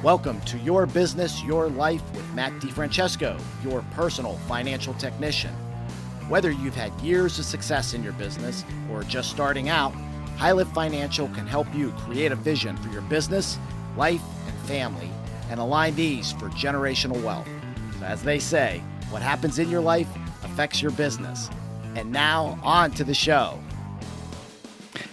Welcome to Your Business, Your Life with Matt DiFrancesco, your personal financial technician. Whether you've had years of success in your business or just starting out, Highlift Financial can help you create a vision for your business, life, and family, and align these for generational wealth. So as they say, what happens in your life affects your business. And now, on to the show.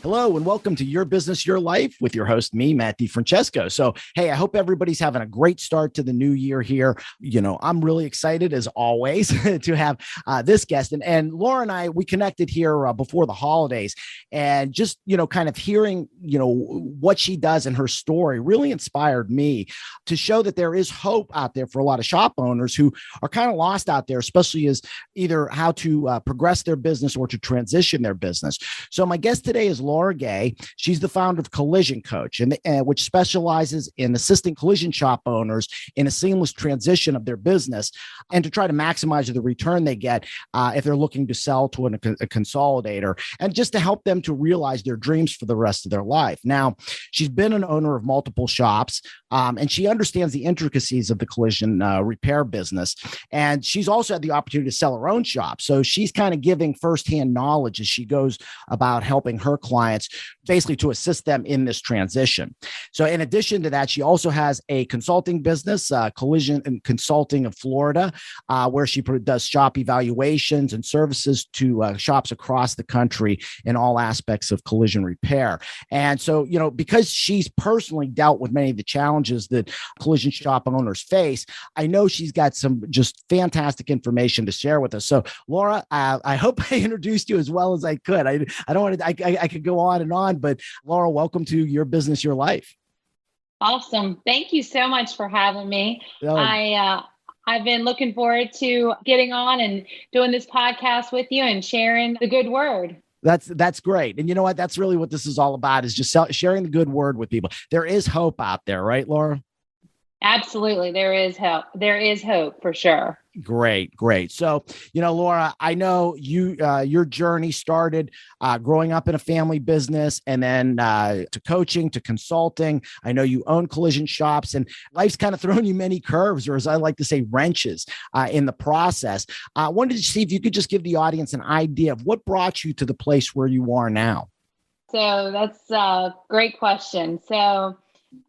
Hello, and welcome to Your Business, Your Life with your host, me, Matt DiFrancesco. So, hey, I hope everybody's having a great start to the new year here. You know, I'm really excited, as always, to have this guest. And Laura and I, we connected here before the holidays, and just, kind of hearing, what she does and her story really inspired me to show that there is hope out there for a lot of shop owners who are kind of lost out there, especially as either how to progress their business or to transition their business. So my guest today is Laura Gay. She's the founder of Consolidation Coach, which specializes in assisting collision shop owners in a seamless transition of their business and to try to maximize the return they get if they're looking to sell to a consolidator, and just to help them to realize their dreams for the rest of their life. Now, she's been an owner of multiple shops, and she understands the intricacies of the collision repair business. And she's also had the opportunity to sell her own shop. So she's kind of giving firsthand knowledge as she goes about helping her clients basically to assist them in this transition. So in addition to that, she also has a consulting business, Collision and Consulting of Florida, where she does shop evaluations and services to shops across the country in all aspects of collision repair. And so, because she's personally dealt with many of the challenges that collision shop owners face, I know she's got some just fantastic information to share with us. So Laura, I hope I introduced you as well as I could. I don't want to, I could go on, but Laura, welcome to Your Business, Your Life. Awesome. Thank you so much for having me. Oh. I've been looking forward to getting on and doing this podcast with you and sharing the good word. That's great. And you know what? That's really what this is all about, is just sharing the good word with people. There is hope out there, right, Laura? Absolutely. There is hope. There is hope for sure. Great. So, Laura, I know your journey started growing up in a family business, and then to coaching, to consulting. I know you own collision shops, and life's kind of thrown you many curves, or as I like to say, wrenches in the process. I wanted to see if you could just give the audience an idea of what brought you to the place where you are now. So that's a great question. So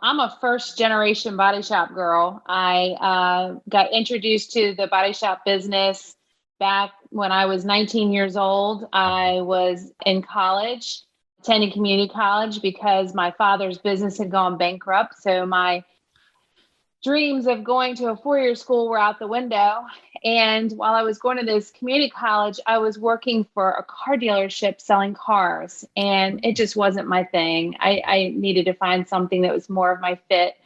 I'm a first generation body shop girl. I got introduced to the body shop business back when I was 19 years old. I was in college, attending community college, because my father's business had gone bankrupt. So my dreams of going to a four-year school were out the window. And while I was going to this community college, I was working for a car dealership selling cars, and it just wasn't my thing. I needed to find something that was more of my fit.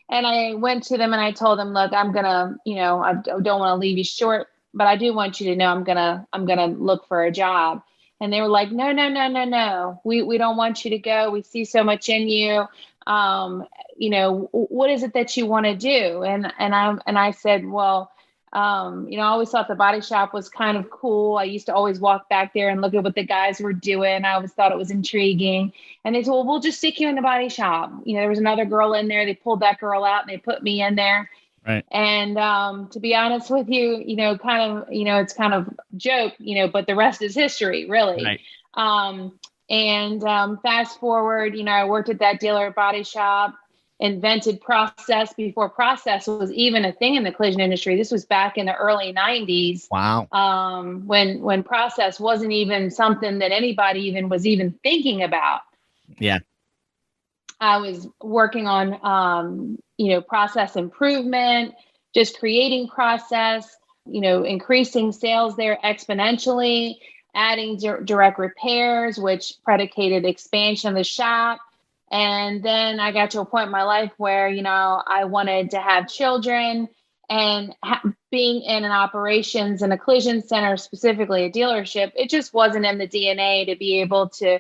And I went to them and I told them, look, I'm going to, I don't want to leave you short, but I do want you to know I'm going to look for a job. And they were like, no. We don't want you to go. We see so much in you. What is it that you want to do? And I said, well, I always thought the body shop was kind of cool. I used to always walk back there and look at what the guys were doing. I always thought it was intriguing. And they said, well, we'll just stick you in the body shop. There was another girl in there. They pulled that girl out and they put me in there. Right. And to be honest with you, it's kind of joke, but the rest is history, really. Right. And fast forward, I worked at that dealer body shop, invented process before process was even a thing in the collision industry. This was back in the early 90s. Wow. When process wasn't even something that anybody was even thinking about. Yeah. I was working on, process improvement, just creating process, increasing sales there exponentially, adding direct repairs, which predicated expansion of the shop. And then I got to a point in my life where, I wanted to have children, and being in an operations and a collision center, specifically a dealership, it just wasn't in the DNA to be able to,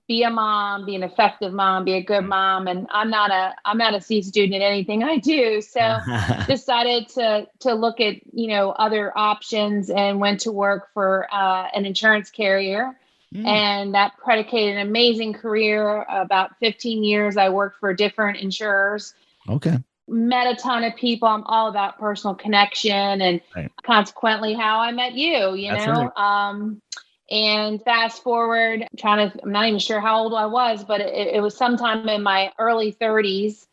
be a mom, be an effective mom, be a good mom. And I'm not a C student in anything I do. So decided to look at, other options, and went to work for an insurance carrier. And that predicated an amazing career. About 15 years, I worked for different insurers, Okay. Met a ton of people. I'm all about personal connection, and Right. consequently how I met you, That's right. And fast forward, I'm not even sure how old I was, but it was sometime in my early 30s,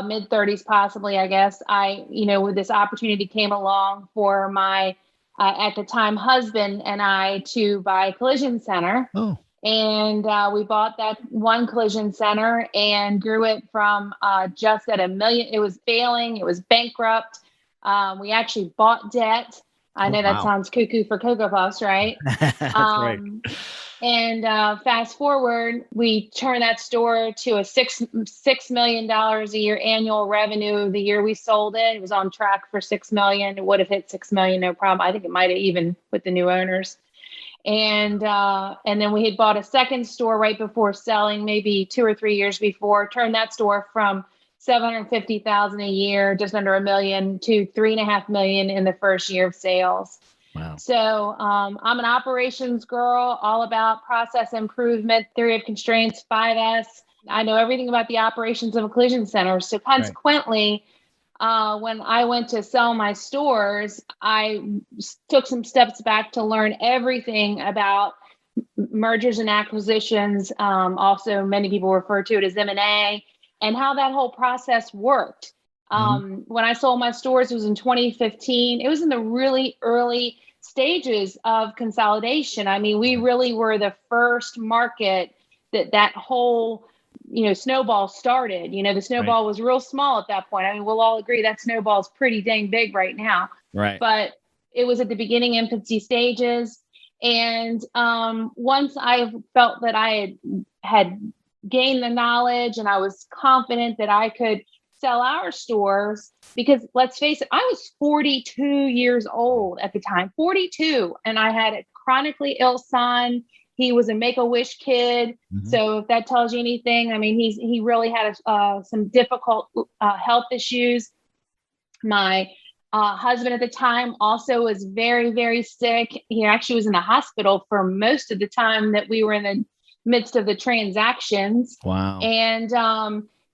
mid 30s, possibly, I guess. With this opportunity came along for my, at the time, husband and I to buy a collision center. Oh, And we bought that one collision center and grew it from just at $1 million. It was failing. It was bankrupt. We actually bought debt. I know that wow. sounds cuckoo for Cocoa Puffs, right? That's right. And fast forward, we turned that store to a $6 million a year annual revenue. The year we sold it, it was on track for 6 million. It would have hit 6 million, no problem. I think it might have even with the new owners. And then we had bought a second store right before selling, maybe 2 or 3 years before. Turned that store from 750,000 a year, just under $1 million, to 3.5 million in the first year of sales. Wow. So I'm an operations girl, all about process improvement, theory of constraints, 5S. I know everything about the operations of a collision center. So consequently, when I went to sell my stores, I took some steps back to learn everything about mergers and acquisitions. Also, many people refer to it as M&A, and how that whole process worked. When I sold my stores, it was in 2015. It was in the really early stages of consolidation. I mean, we really were the first market that whole snowball started. The snowball was real small at that point. I mean, we'll all agree that snowball is pretty dang big right now. Right. But it was at the beginning infancy stages. And once I felt that I had gained the knowledge and I was confident that I could sell our stores, because let's face it, I was 42 years old at the time, 42. And I had a chronically ill son. He was a Make-A-Wish kid. So if that tells you anything, I mean, he really had some difficult health issues. My husband at the time also was very, very sick. He actually was in the hospital for most of the time that we were in the midst of the transactions. Wow. And,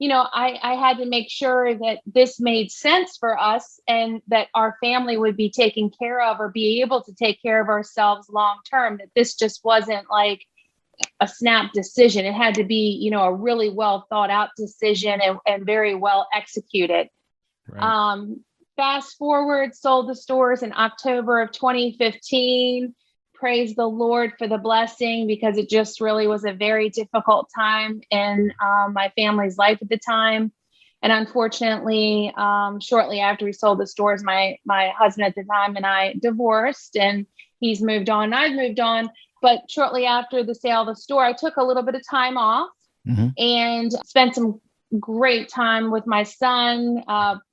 I had to make sure that this made sense for us and that our family would be taken care of or be able to take care of ourselves long term, that this just wasn't like a snap decision. It had to be, a really well thought out decision and very well executed. Right. Fast forward, sold the stores in October of 2015. Praise the Lord for the blessing, because it just really was a very difficult time in my family's life at the time. And unfortunately, shortly after we sold the stores, my husband at the time and I divorced, and he's moved on and I've moved on. But shortly after the sale of the store, I took a little bit of time off and spent some great time with my son,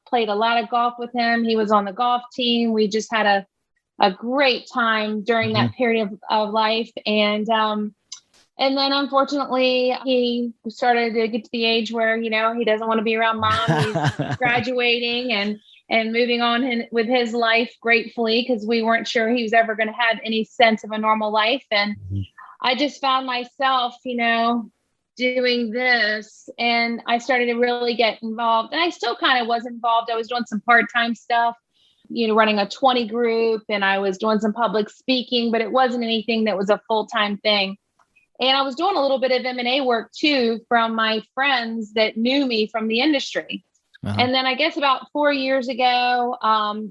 played a lot of golf with him. He was on the golf team. We just had a great time during that period of life. And then unfortunately, he started to get to the age where, he doesn't want to be around mom. He's graduating and moving on with his life gratefully, because we weren't sure he was ever going to have any sense of a normal life. And I just found myself, doing this, and I started to really get involved. And I still kind of was involved. I was doing some part-time stuff, running a 20 group, and I was doing some public speaking, but it wasn't anything that was a full-time thing. And I was doing a little bit of M&A work too from my friends that knew me from the industry. And then I guess about 4 years ago,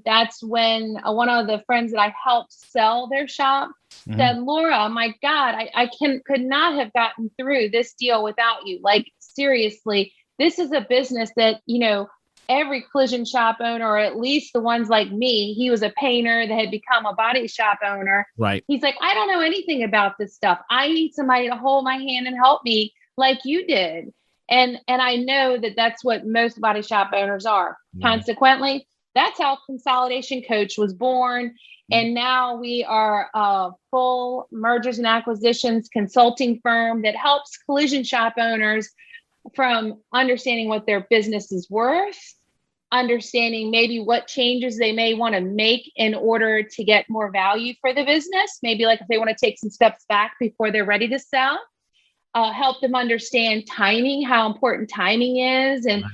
that's when one of the friends that I helped sell their shop said, Laura, my God, I could not have gotten through this deal without you. Like, seriously, this is a business that, every collision shop owner, or at least the ones like me, he was a painter that had become a body shop owner. Right. He's like, I don't know anything about this stuff. I need somebody to hold my hand and help me like you did. And I know that that's what most body shop owners are. Yeah. Consequently, that's how Consolidation Coach was born. And now we are a full mergers and acquisitions consulting firm that helps collision shop owners from understanding what their business is worth, understanding maybe what changes they may want to make in order to get more value for the business. Maybe like if they want to take some steps back before they're ready to sell. help them understand timing, how important timing is, and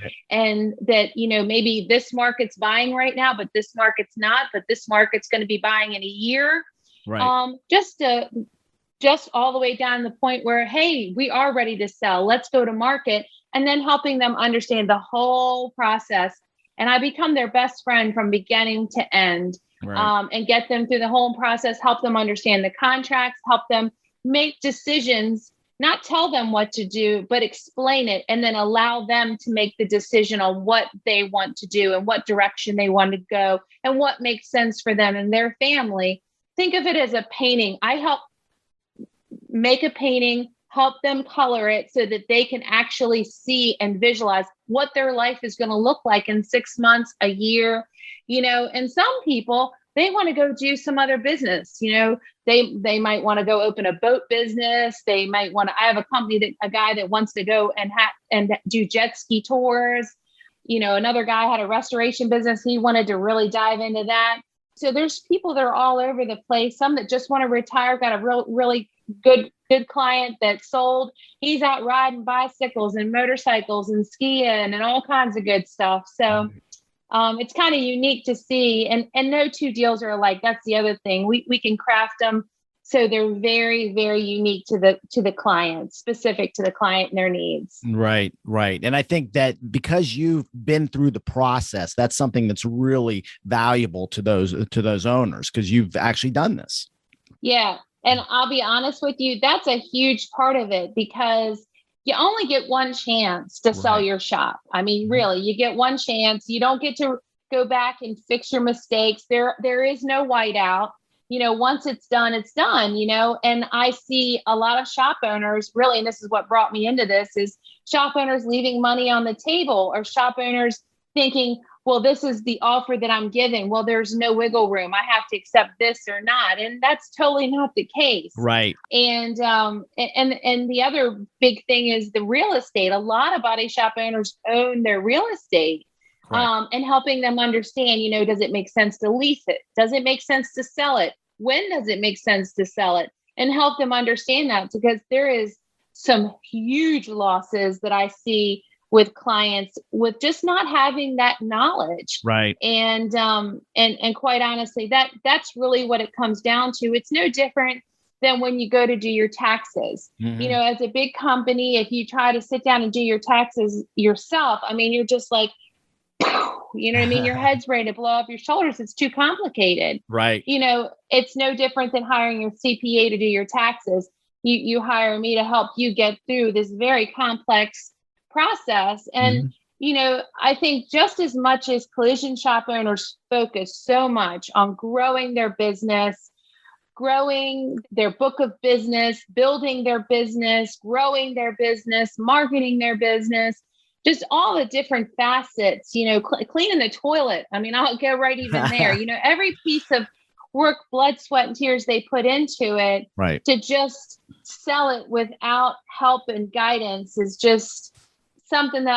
that, maybe this market's buying right now, but this market's not, but this market's going to be buying in a year. Right. Just all the way down to the point where, hey, we are ready to sell. Let's go to market. And then helping them understand the whole process. And I become their best friend from beginning to end, and get them through the whole process, help them understand the contracts, help them make decisions, not tell them what to do, but explain it, and then allow them to make the decision on what they want to do and what direction they want to go and what makes sense for them and their family. Think of it as a painting. I help make a painting, help them color it so that they can actually see and visualize what their life is going to look like in 6 months, a year, and some people, they want to go do some other business. They might want to go open a boat business. They might want to, I have a guy that wants to go and do jet ski tours. Another guy had a restoration business. He wanted to really dive into that. So there's people that are all over the place. Some that just want to retire, got a really good client that sold. He's out riding bicycles and motorcycles and skiing and all kinds of good stuff. So it's kind of unique to see, and no two deals are alike. That's the other thing. We can craft them so they're very, very unique to the client, specific to the client and their needs. Right. And I think that because you've been through the process, that's something that's really valuable to those owners, because you've actually done this. Yeah. And I'll be honest with you, that's a huge part of it, because you only get one chance to sell your shop. I mean, really, you get one chance. You don't get to go back and fix your mistakes. There is no whiteout. Once it's done, it's done, and I see a lot of shop owners really, and this is what brought me into this, is shop owners leaving money on the table, or shop owners thinking, well, this is the offer that I'm given. Well, there's no wiggle room. I have to accept this or not. And that's totally not the case. Right. And the other big thing is the real estate. A lot of body shop owners own their real estate. And helping them understand, does it make sense to lease it? Does it make sense to sell it? When does it make sense to sell it? And help them understand that, because there is some huge losses that I see with clients with just not having that knowledge. Right. And quite honestly, that's really what it comes down to. It's no different than when you go to do your taxes. As a big company, if you try to sit down and do your taxes yourself, I mean, you're just like, your head's ready to blow off your shoulders. It's too complicated. Right. It's no different than hiring your CPA to do your taxes. You hire me to help you get through this very complex process. And, I think just as much as collision shop owners focus so much on growing their business, growing their book of business, building their business, growing their business, marketing their business, just all the different facets, cleaning the toilet. I mean, I'll go right even there. Every piece of work, blood, sweat, and tears they put into it, to just sell it without help and guidance is just something that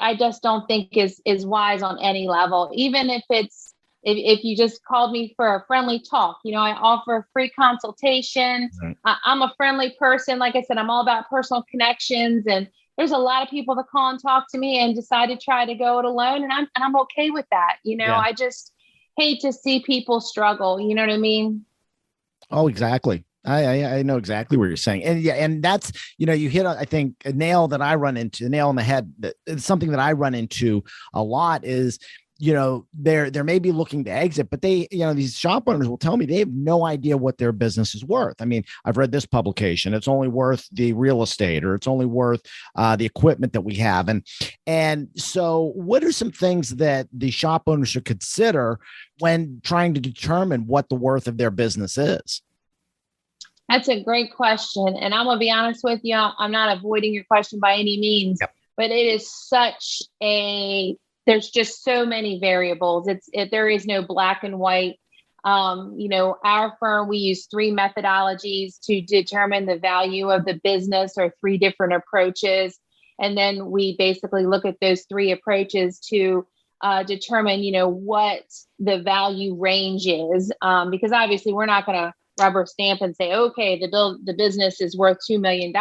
I just don't think is wise on any level. Even if you just called me for a friendly talk, I offer a free consultation. I'm a friendly person. Like I said, I'm all about personal connections, and there's a lot of people that call and talk to me and decide to try to go it alone. And I'm okay with that. I just hate to see people struggle. You know what I mean? Oh, exactly. I know exactly what you're saying. And that's, you hit, I think, a nail that I run into, a nail on the head. It's something that I run into a lot is, they're maybe looking to exit, but they, these shop owners will tell me they have no idea what their business is worth. I mean, I've read this publication. It's only worth the real estate, or it's only worth the equipment that we have. And so what are some things that the shop owners should consider when trying to determine what the worth of their business is? That's a great question. And I'm going to be honest with you. I'm not avoiding your question by any means, but it is there's just so many variables. There is no black and white. Our firm, we use 3 methodologies to determine the value of the business, or 3 different approaches. And then we basically look at those 3 approaches to determine, what the value range is. Because obviously we're not going to rubber stamp and say, okay, the business is worth $2 million.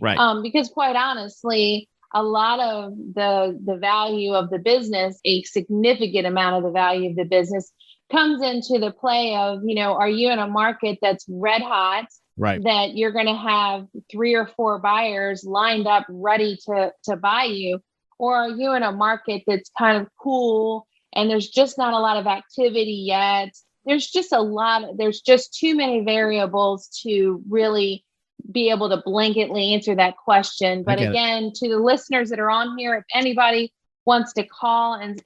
Right. Because quite honestly, a lot of the value of the business, a significant amount of the value of the business comes into the play of, are you in a market that's red hot, right, that you're going to have 3 or 4 buyers lined up ready to buy you? Or are you in a market that's kind of cool and there's just not a lot of activity yet? There's just too many variables to really be able to blanketly answer that question. But again, to the listeners that are on here, if anybody wants to call and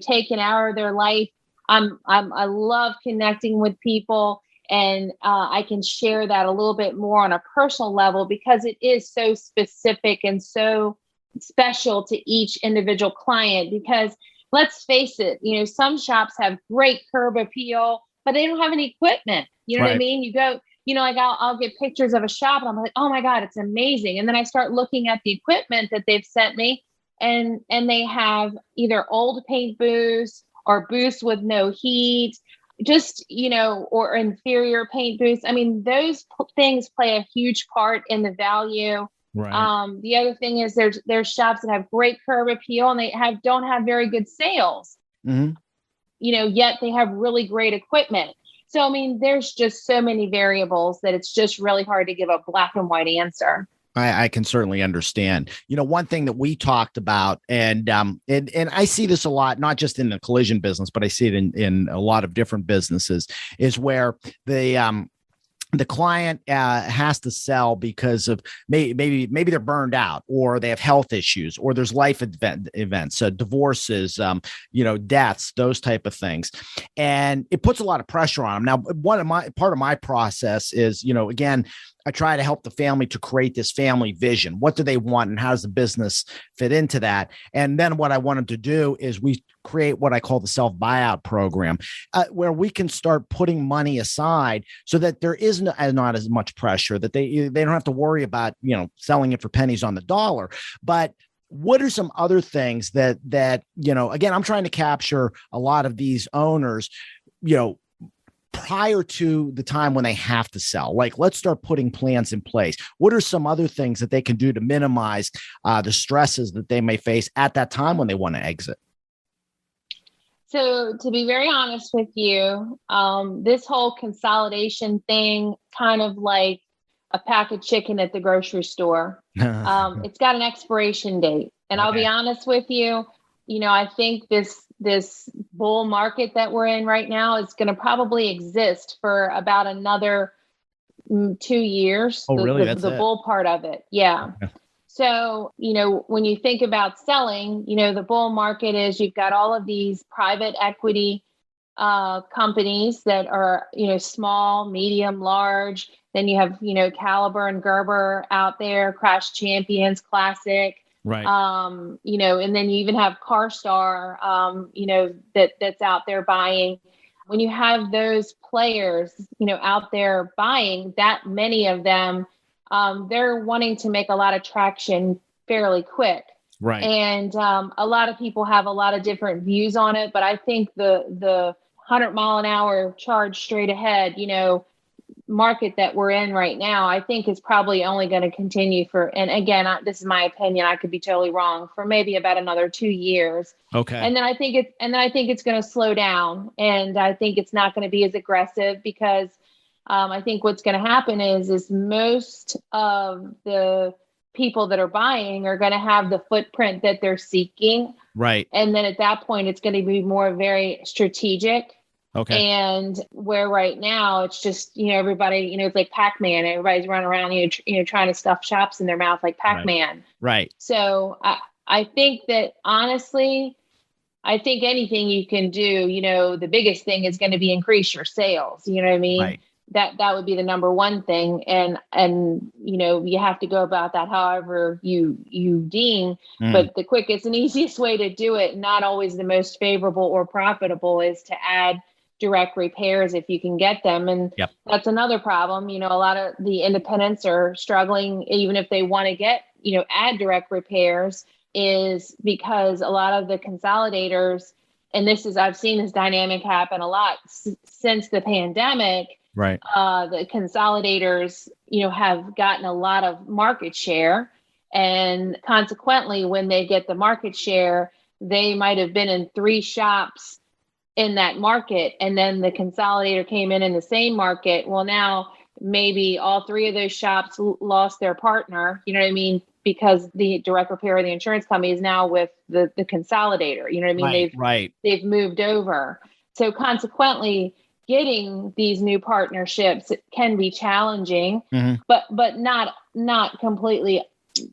take an hour of their life, I love connecting with people, and I can share that a little bit more on a personal level because it is so specific and so special to each individual client. Because let's face it, some shops have great curb appeal, but they don't have any equipment. You know what I mean? You go, like I'll get pictures of a shop and I'm like, oh my God, it's amazing. And then I start looking at the equipment that they've sent me, and they have either old paint booths or booths with no heat, just, or inferior paint booths. I mean, those things play a huge part in the value. right. The other thing is there's shops that have great curb appeal and they don't have very good sales, Mm-hmm. Yet they have really great equipment. So, I mean, there's just so many variables that it's just really hard to give a black and white answer. I can certainly understand. One thing that we talked about, and I see this a lot, not just in the collision business, but I see it in a lot of different businesses, is where the client has to sell because of maybe they're burned out, or they have health issues, or there's life events, divorces, deaths, those type of things, and it puts a lot of pressure on them. Now, part of my process is, again, I try to help the family to create this family vision. What do they want, and how does the business fit into that? And then what I want them to do is we create what I call the self-buyout program, where we can start putting money aside so that there is not as much pressure, that they don't have to worry about, selling it for pennies on the dollar. But what are some other things that again, I'm trying to capture a lot of these owners, prior to the time when they have to sell. Like, let's start putting plans in place. What are some other things that they can do to minimize the stresses that they may face at that time when they want to exit? So, to be very honest with you, this whole consolidation thing, kind of like a pack of chicken at the grocery store, it's got an expiration date. And I'll be honest with you, I think this bull market that we're in right now is going to probably exist for about another 2 years. Oh, really? That's the bull part of it. Yeah. Okay. So, when you think about selling, the bull market is you've got all of these private equity companies that are, small, medium, large. Then you have, Caliber and Gerber out there, Crash Champions, Classic. Right. And then you even have CarStar, that's out there buying. When you have those players, out there buying, that many of them, they're wanting to make a lot of traction fairly quick. Right. And a lot of people have a lot of different views on it, but I think the 100-mile-an-hour charge straight ahead, market that we're in right now, I think is probably only going to continue for, and again, this is my opinion, I could be totally wrong, for maybe about another 2 years. Okay. And then I think it's going to slow down, and I think it's not going to be as aggressive because I think what's going to happen is most of the people that are buying are going to have the footprint that they're seeking. Right. And then at that point, it's going to be more very strategic. Okay. And where right now it's just, everybody, it's like Pac-Man. Everybody's running around, trying to stuff shops in their mouth like Pac-Man. Right. So I think that honestly, I think anything you can do, the biggest thing is going to be increase your sales. You know what I mean? Right. That would be the number one thing. And you have to go about that however you deem, but the quickest and easiest way to do it, not always the most favorable or profitable, is to add direct repairs if you can get them. And that's another problem. A lot of the independents are struggling, even if they want to get, add direct repairs, is because a lot of the consolidators, and I've seen this dynamic happen a lot since the pandemic, Right. The consolidators, have gotten a lot of market share. And consequently, when they get the market share, they might have been in 3 shops in that market. And then the consolidator came in the same market. Well, now maybe all 3 of those shops lost their partner, you know what I mean? Because the direct repair of the insurance company is now with the consolidator, you know what I mean? They've moved over. So consequently, getting these new partnerships can be challenging, but not completely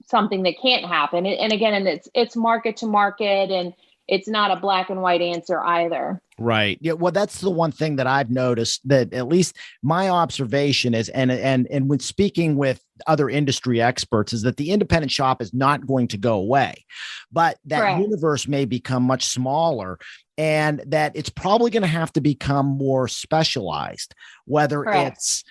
something that can't happen. And again, it's market to market, and it's not a black and white answer either. Right. Yeah. Well, that's the one thing that I've noticed, that at least my observation is, and when speaking with other industry experts, is that the independent shop is not going to go away, but that Correct. universe may become much smaller, and that it's probably going to have to become more specialized, whether Correct. it's,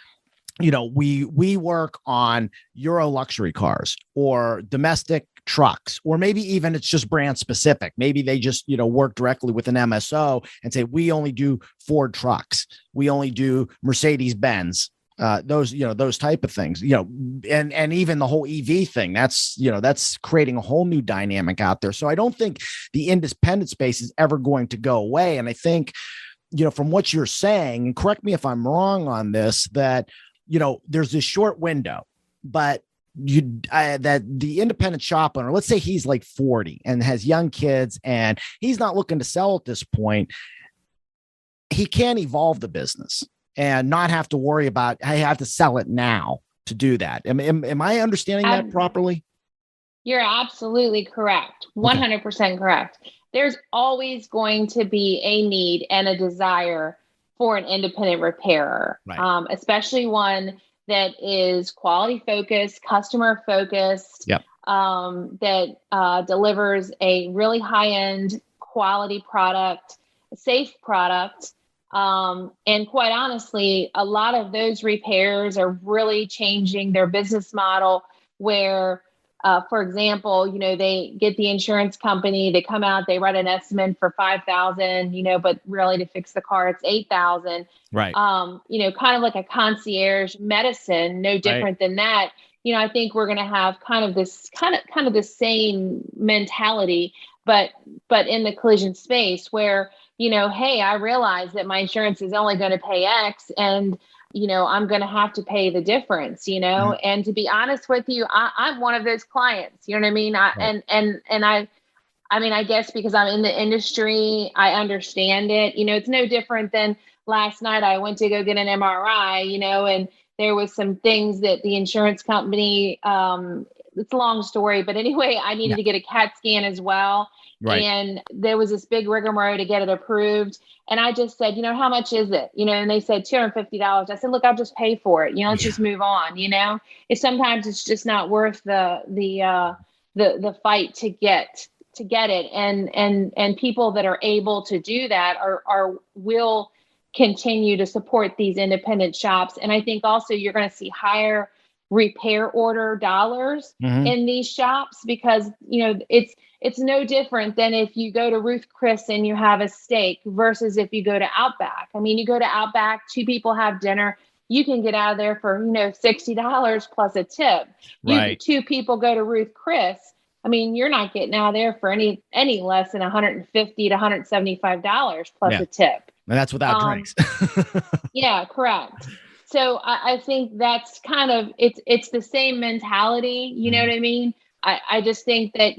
we work on Euro luxury cars or domestic trucks, or maybe even it's just brand specific. Maybe they just, work directly with an MSO and say, we only do Ford trucks. We only do Mercedes Benz, those type of things, and even the whole EV thing, that's creating a whole new dynamic out there. So I don't think the independent space is ever going to go away. And I think, from what you're saying, and correct me if I'm wrong on this, that, there's this short window, but that the independent shop owner, let's say he's like 40 and has young kids and he's not looking to sell at this point, he can evolve the business and not have to worry about, I have to sell it now to do that. Am I understanding that properly? You're absolutely correct. 100% correct. There's always going to be a need and a desire for an independent repairer, right. Especially one that is quality focused, customer focused, that delivers a really high end quality product, a safe product. And quite honestly, a lot of those repairs are really changing their business model where, for example, they get the insurance company, they come out, they write an estimate for $5,000, but really to fix the car, it's $8,000. Right. Kind of like a concierge medicine, no different than that. I think we're going to have kind of the same mentality, but in the collision space where, hey, I realize that my insurance is only going to pay X, and I'm going to have to pay the difference, and to be honest with you, I'm one of those clients, you know what I mean? I guess because I'm in the industry, I understand it. It's no different than last night. I went to go get an MRI, and there was some things that the insurance company, it's a long story, but anyway, I needed to get a CAT scan as well. Right. And there was this big rigmarole to get it approved. And I just said, how much is it? And they said $250. I said, look, I'll just pay for it. Let's just move on. Sometimes it's just not worth the fight to get it. And people that are able to do that will continue to support these independent shops. And I think also you're going to see higher repair order dollars in these shops because, it's no different than if you go to Ruth Chris and you have a steak versus if you go to Outback. I mean, you go to Outback, 2 people have dinner, you can get out of there for, $60 plus a tip. Right. 2 people go to Ruth Chris. I mean, you're not getting out of there for any less than $150 to $175 plus a tip. And that's without drinks. Yeah, correct. So I think that's kind of, it's the same mentality, you know what I mean? I just think that,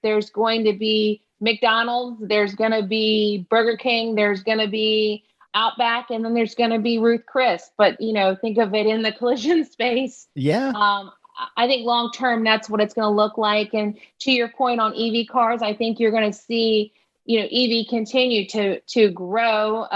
there's going to be McDonald's, there's going to be Burger King, there's going to be Outback, and then there's going to be Ruth Chris. But, think of it in the collision space. Yeah. I think long term, that's what it's going to look like. And to your point on EV cars, I think you're going to see, EV continue to grow.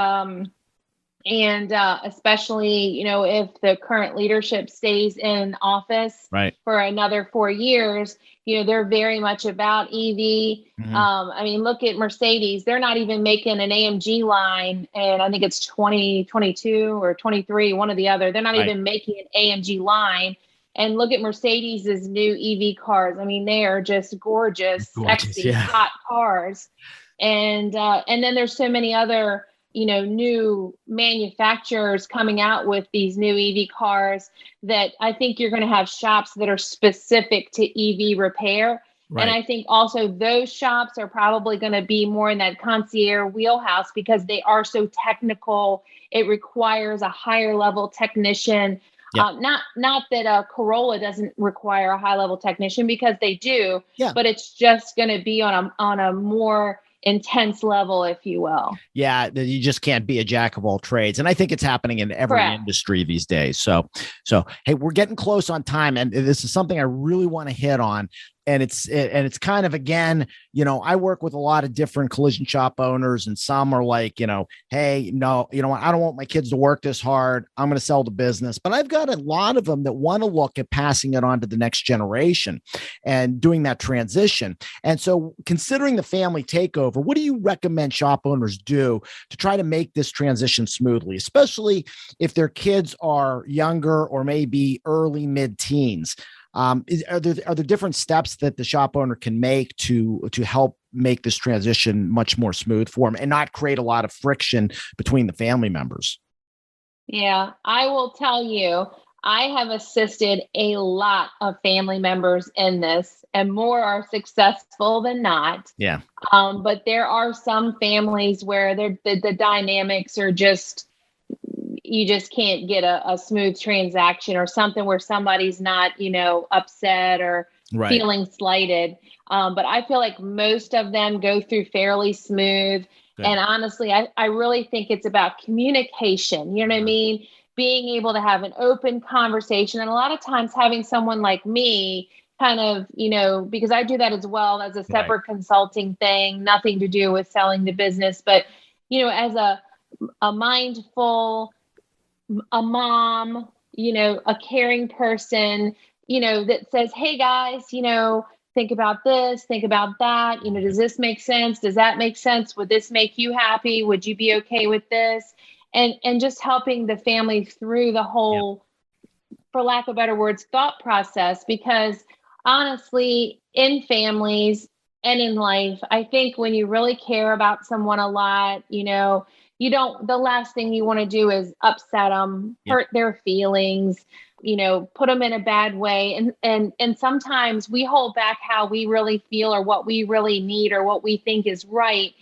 And especially, if the current leadership stays in office for another 4 years, they're very much about EV. I mean, look at Mercedes. They're not even making an AMG line. And I think it's 2022 or 23, one or the other. They're not even making an AMG line. And look at Mercedes's new EV cars. I mean, they are just gorgeous, sexy, hot cars. And then there's so many other new manufacturers coming out with these new EV cars, that I think you're going to have shops that are specific to EV repair. Right. And I think also those shops are probably going to be more in that concierge wheelhouse because they are so technical. It requires a higher level technician. Yep. Not that a Corolla doesn't require a high level technician, because they do, Yeah. but it's just going to be on a more intense level, if you will. Yeah, you just can't be a jack of all trades. And I think it's happening in every Correct. industry these days. So hey, we're getting close on time, and this is something I really want to hit on. And it's kind of, again, I work with a lot of different collision shop owners, and some are like, hey, no, I don't want my kids to work this hard. I'm going to sell the business. But I've got a lot of them that want to look at passing it on to the next generation and doing that transition. And so, considering the family takeover, what do you recommend shop owners do to try to make this transition smoothly, especially if their kids are younger or maybe early mid-teens? Are there different steps that the shop owner can make to help make this transition much more smooth for them and not create a lot of friction between the family members? Yeah, I will tell you, I have assisted a lot of family members in this, and more are successful than not. Yeah. But there are some families where the dynamics are just, you just can't get a smooth transaction, or something where somebody's not, upset or Right. feeling slighted. But I feel like most of them go through fairly smooth. Good. And honestly, I really think it's about communication. You know what I mean? Being able to have an open conversation. And a lot of times having someone like me kind of, because I do that as well as a separate consulting thing, nothing to do with selling the business, but, as a mindful, a mom, a caring person, that says, hey guys, think about this, think about that. Does this make sense? Does that make sense? Would this make you happy? Would you be okay with this? And just helping the family through the whole, for lack of better words, thought process. Because honestly, in families and in life, I think when you really care about someone a lot, the last thing you want to do is upset them, hurt their feelings, put them in a bad way. And sometimes we hold back how we really feel, or what we really need, or what we think is right,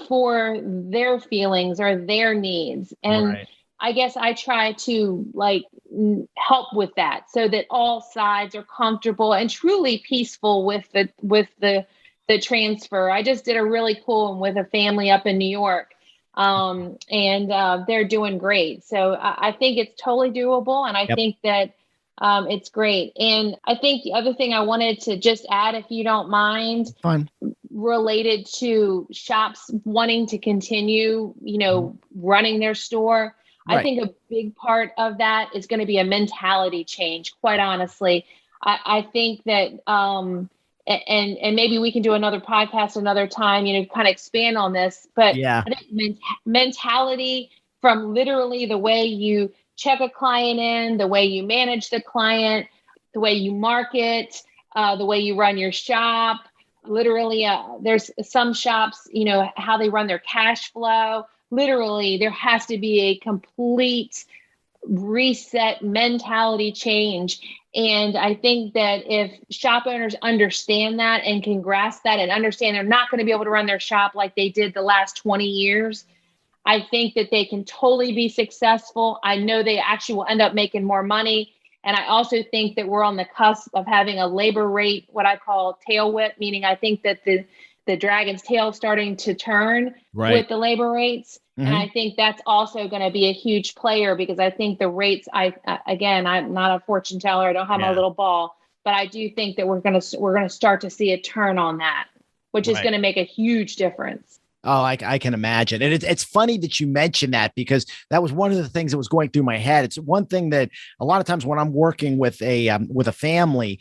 for their feelings or their needs. And I guess I try to help with that, so that all sides are comfortable and truly peaceful with the transfer. I just did a really cool one with a family up in New York. And they're doing great. So I think it's totally doable. And I think that it's great. And I think the other thing I wanted to just add, if you don't mind, Fine. related to shops wanting to continue, running their store. I think a big part of that is going to be a mentality change, quite honestly. I think that, and maybe we can do another podcast another time, kind of expand on this, but I think mentality, from literally the way you check a client in, the way you manage the client, the way you market, the way you run your shop. Literally, there's some shops, how they run their cash flow. Literally, there has to be a complete reset mentality change. And I think that if shop owners understand that and can grasp that and understand they're not going to be able to run their shop like they did the last 20 years, I think that they can totally be successful. I know they actually will end up making more money. And I also think that we're on the cusp of having a labor rate, what I call tail whip, meaning I think that the dragon's tail is starting to turn with the labor rates. Mm-hmm. And I think that's also going to be a huge player, because I think the rates, again, I'm not a fortune teller. I don't have my little ball, but I do think that we're going to start to see a turn on that, which is going to make a huge difference. Oh, I can imagine. And it's funny that you mentioned that, because that was one of the things that was going through my head. It's one thing that a lot of times when I'm working with a family,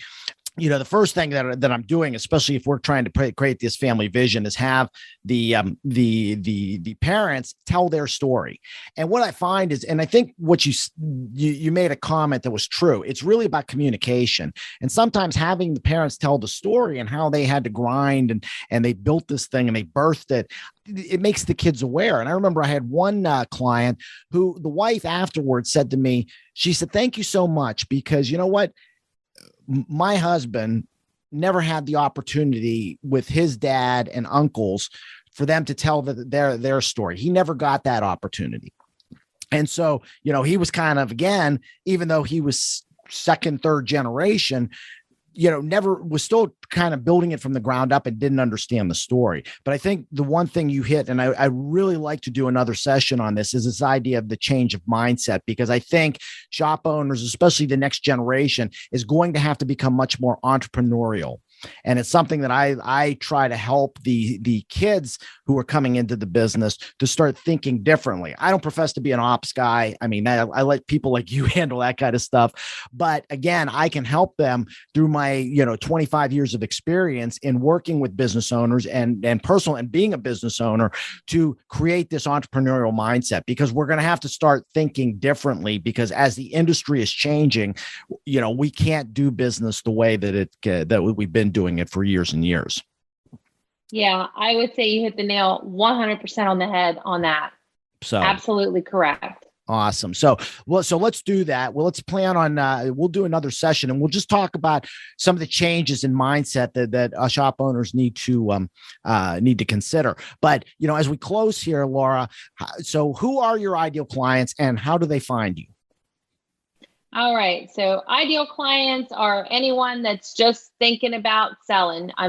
the first thing that I'm doing, especially if we're trying to create this family vision, is have the parents tell their story. And what I find is, and I think what you made a comment that was true. It's really about communication, and sometimes having the parents tell the story and how they had to grind and they built this thing and they birthed it. It makes the kids aware. And I remember I had one client who the wife afterwards said to me, she said, "Thank you so much, because you know what? My husband never had the opportunity with his dad and uncles for them to tell their story. He never got that opportunity." And so, he was kind of, again, even though he was second, third generation, never was still kind of building it from the ground up and didn't understand the story. But I think the one thing you hit, and I really like to do another session on this, is this idea of the change of mindset, because I think shop owners, especially the next generation, is going to have to become much more entrepreneurial. And it's something that I try to help the kids who are coming into the business to start thinking differently. I don't profess to be an ops guy. I mean, I let people like you handle that kind of stuff. But again, I can help them through my 25 years of experience in working with business owners and personal and being a business owner to create this entrepreneurial mindset, because we're going to have to start thinking differently, because as the industry is changing, we can't do business the way that we've been doing it for years and years. Yeah, I would say you hit the nail 100% on the head on that. So absolutely correct. Awesome. So let's do that. Well, let's plan on, we'll do another session and we'll just talk about some of the changes in mindset that shop owners need to consider. But, as we close here, Laura, so who are your ideal clients and how do they find you? All right. So ideal clients are anyone that's just thinking about selling. I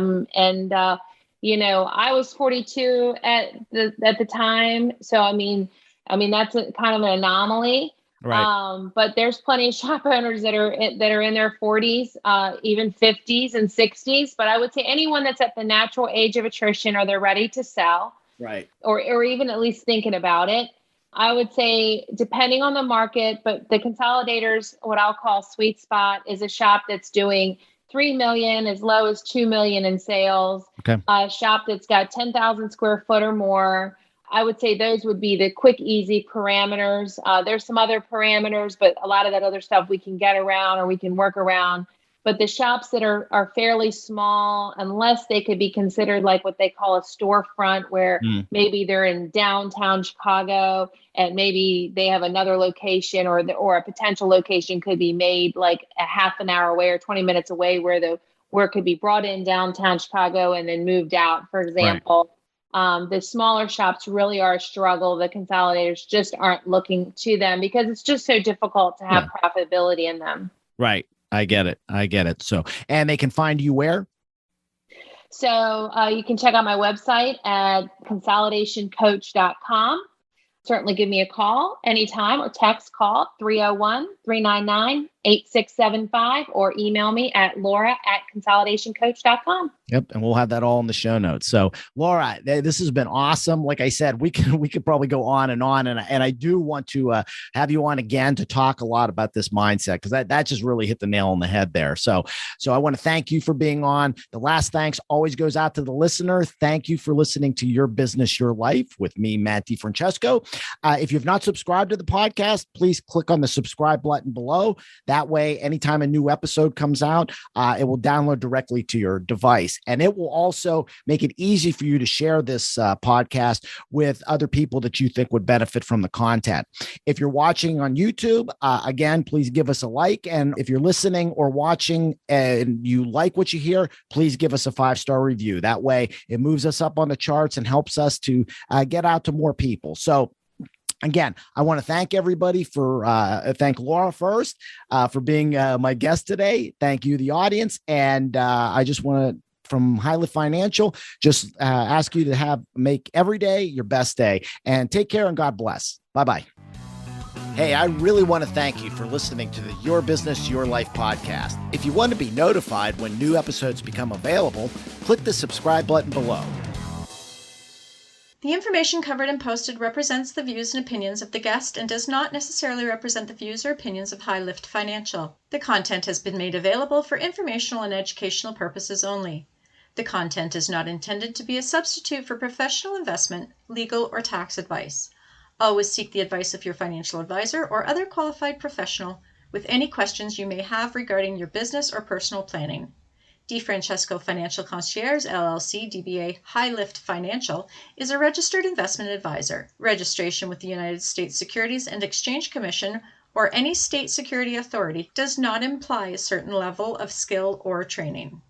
was 42 at the time. So, I mean, that's kind of an anomaly. Right. But there's plenty of shop owners that are in their 40s, even 50s and 60s. But I would say anyone that's at the natural age of attrition, or they're ready to sell, right, or even at least thinking about it. I would say, depending on the market, but the consolidators, what I'll call sweet spot, is a shop that's doing 3 million as low as 2 million in sales. Okay. A shop that's got 10,000 square foot or more. I would say those would be the quick, easy parameters. There's some other parameters, but a lot of that other stuff we can get around or we can work around. But the shops that are fairly small, unless they could be considered like what they call a storefront, where maybe they're in downtown Chicago and maybe they have another location, or a potential location could be made like a half an hour away or 20 minutes away, where it could be brought in downtown Chicago and then moved out, for example. Right. The smaller shops really are a struggle. The consolidators just aren't looking to them because it's just so difficult to have profitability in them. Right. I get it. So, and they can find you where? So you can check out my website at consolidationcoach.com. Certainly give me a call anytime, or text call 301-399-8675, or email me at laura@consolidationcoach.com. Yep. And we'll have that all in the show notes. So Laura, this has been awesome. Like I said, we could probably go on. And I do want to have you on again to talk a lot about this mindset, because that just really hit the nail on the head there. So I want to thank you for being on. The last thanks always goes out to the listener. Thank you for listening to Your Business, Your Life with me, Matt DiFrancesco. If you've not subscribed to the podcast, please click on the subscribe button below. That way, anytime a new episode comes out, it will download directly to your device. And it will also make it easy for you to share this podcast with other people that you think would benefit from the content. If you're watching on YouTube, again, please give us a like. And if you're listening or watching and you like what you hear, please give us a 5-star review. That way, it moves us up on the charts and helps us to get out to more people. So again, I want to thank everybody thank Laura first for being my guest today. Thank you, the audience. And I just want to, from High Lift Financial, just ask you to make every day your best day, and take care and God bless. Bye-bye. Hey, I really want to thank you for listening to the Your Business, Your Life podcast. If you want to be notified when new episodes become available, click the subscribe button below. The information covered and posted represents the views and opinions of the guest and does not necessarily represent the views or opinions of High Lift Financial. The content has been made available for informational and educational purposes only. The content is not intended to be a substitute for professional investment, legal, or tax advice. Always seek the advice of your financial advisor or other qualified professional with any questions you may have regarding your business or personal planning. DiFrancesco Financial Concierge, LLC, DBA High Lift Financial, is a registered investment advisor. Registration with the United States Securities and Exchange Commission or any state security authority does not imply a certain level of skill or training.